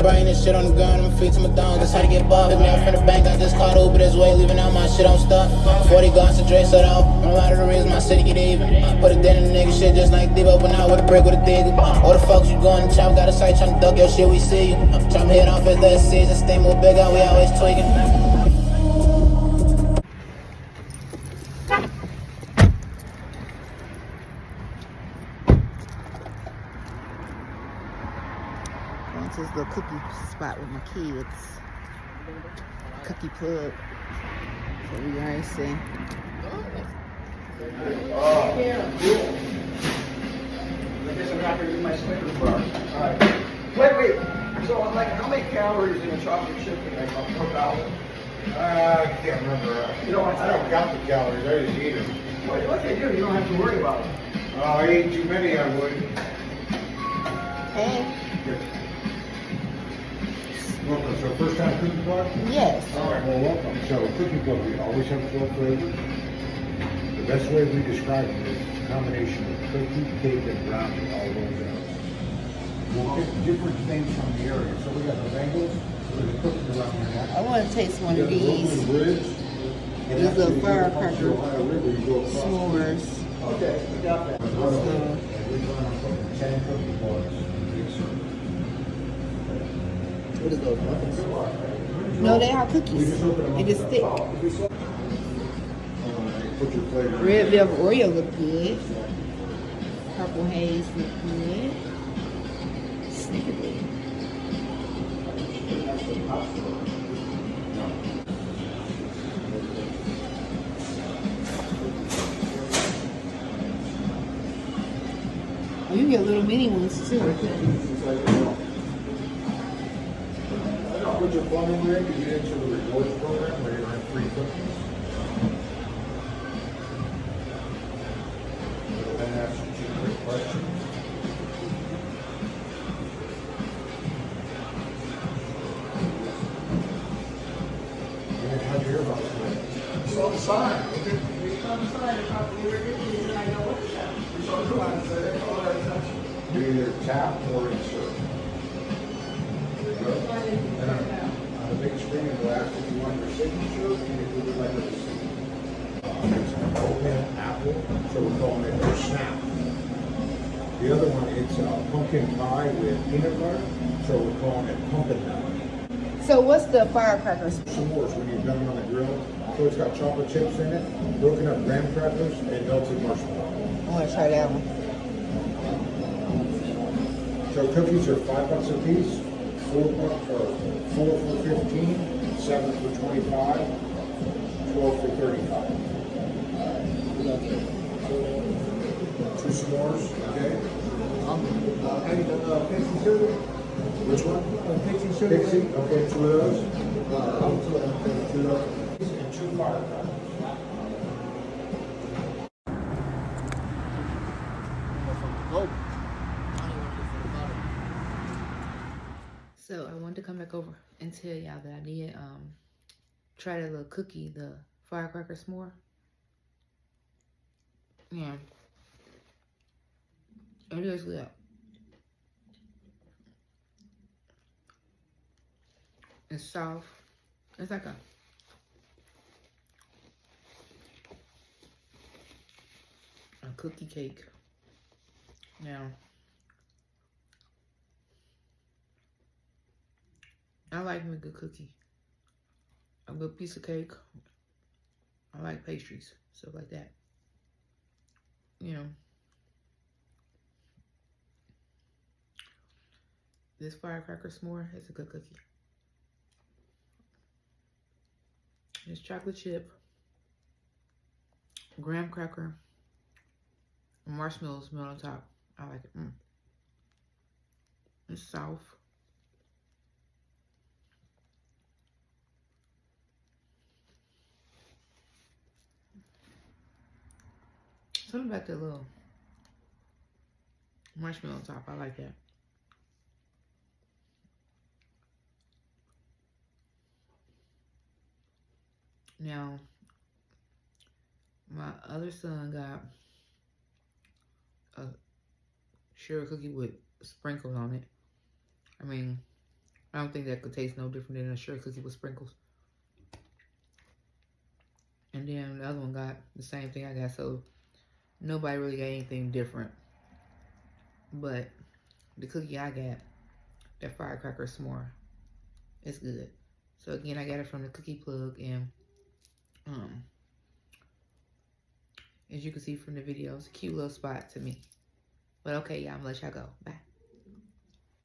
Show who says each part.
Speaker 1: brain and shit on the ground. I'm free to my thong, that's how to get buff. Pick me up from the bank, I just caught Uber this way, leaving out my shit on stuff. 40 guns to Dre set off. I'm out of the reason my city get even. Put a dent in the nigga shit just like Debo, but now with a brick with a digger. All the fucks you going to chop, got a sight, tryna duck your shit, we see you. Tryna hit off as that season, stay more big out, we always tweaking.
Speaker 2: Going to this little cookie spot with my kids. Cookie plug. So we already see.
Speaker 3: I guess I'm not going to use my Snickers bar. Alright. Wait. So, like, how many calories in a chocolate chip do you make? 4,000?
Speaker 4: I can't remember.
Speaker 3: You know,
Speaker 4: I don't count the calories. I just eat them.
Speaker 3: What they do, you don't have to worry about it.
Speaker 4: I ate too many, I would.
Speaker 2: Hey.
Speaker 4: Welcome. So, first time cookie club?
Speaker 2: Yes.
Speaker 4: All right. Well, welcome. So, cookie club, we always have 12 flavors. The best way we describe it is a combination of cookie, cake, and brownie all rolled out. We'll pick different things from the area. So, we got the Bengals, there's a cookie around here.
Speaker 2: I want to taste one of these.
Speaker 4: Ribs.
Speaker 2: These little firecracker s'mores.
Speaker 3: Okay, we got that.
Speaker 4: We plan on putting 10 cookie bars.
Speaker 2: What are those muffins? No, they are cookies. They just stick.
Speaker 4: Put your flavor.
Speaker 2: Red velvet Oreo look good. Purple haze look good. Snickerdoodle. Oh, you get little mini ones too.
Speaker 4: Put your plumbing rig and get into the rewards program where you have free cookies. It'll then ask you 2 quick questions. And how'd you hear about it?
Speaker 3: Saw the sign. We saw the sign and thought we were getting and I know what it's at. We saw the sign and said, "Hey, all our attention."
Speaker 4: You either tap or insert. There you go. And on the big screen, it will ask if you want your signature and if you would like a receipt. It's an open apple, so we're calling it a snap. The other one, it's pumpkin pie with peanut butter, so we're calling it pumpkin nut.
Speaker 2: So what's the firecrackers?
Speaker 4: S'mores when you've done it on the grill. So it's got chocolate chips in it, broken up graham crackers, and melted marshmallow.
Speaker 2: I want to try that one.
Speaker 4: So cookies are $5 a piece, 4 for 15, 7 for 25, 12 for 35. 2 s'mores, okay?
Speaker 3: Pixie sugar?
Speaker 4: Which one?
Speaker 3: Pixie sugar.
Speaker 4: Pixie, okay, 2 of those. 2 of those. And 2 firecrackers.
Speaker 2: So I wanted to come back over and tell y'all that I did try that little cookie, the firecracker s'more. Yeah. It is good. It's soft. It's like a cookie cake. Now, I like me a good cookie, a good piece of cake. I like pastries, stuff like that. You know, this firecracker s'more is a good cookie. It's chocolate chip, graham cracker, and marshmallows melt on top. I like it. It's soft. Something about that little marshmallow on top. I like that. Now, my other son got a sugar cookie with sprinkles on it. I mean, I don't think that could taste no different than a sugar cookie with sprinkles. And then the other one got the same thing I got, so nobody really got anything different. But the cookie I got, that firecracker s'more, it's good. So again, I got it from the Cookie Plug, and as you can see from the video, it's a cute little spot to me. But okay, y'all, I'm gonna let y'all go. Bye.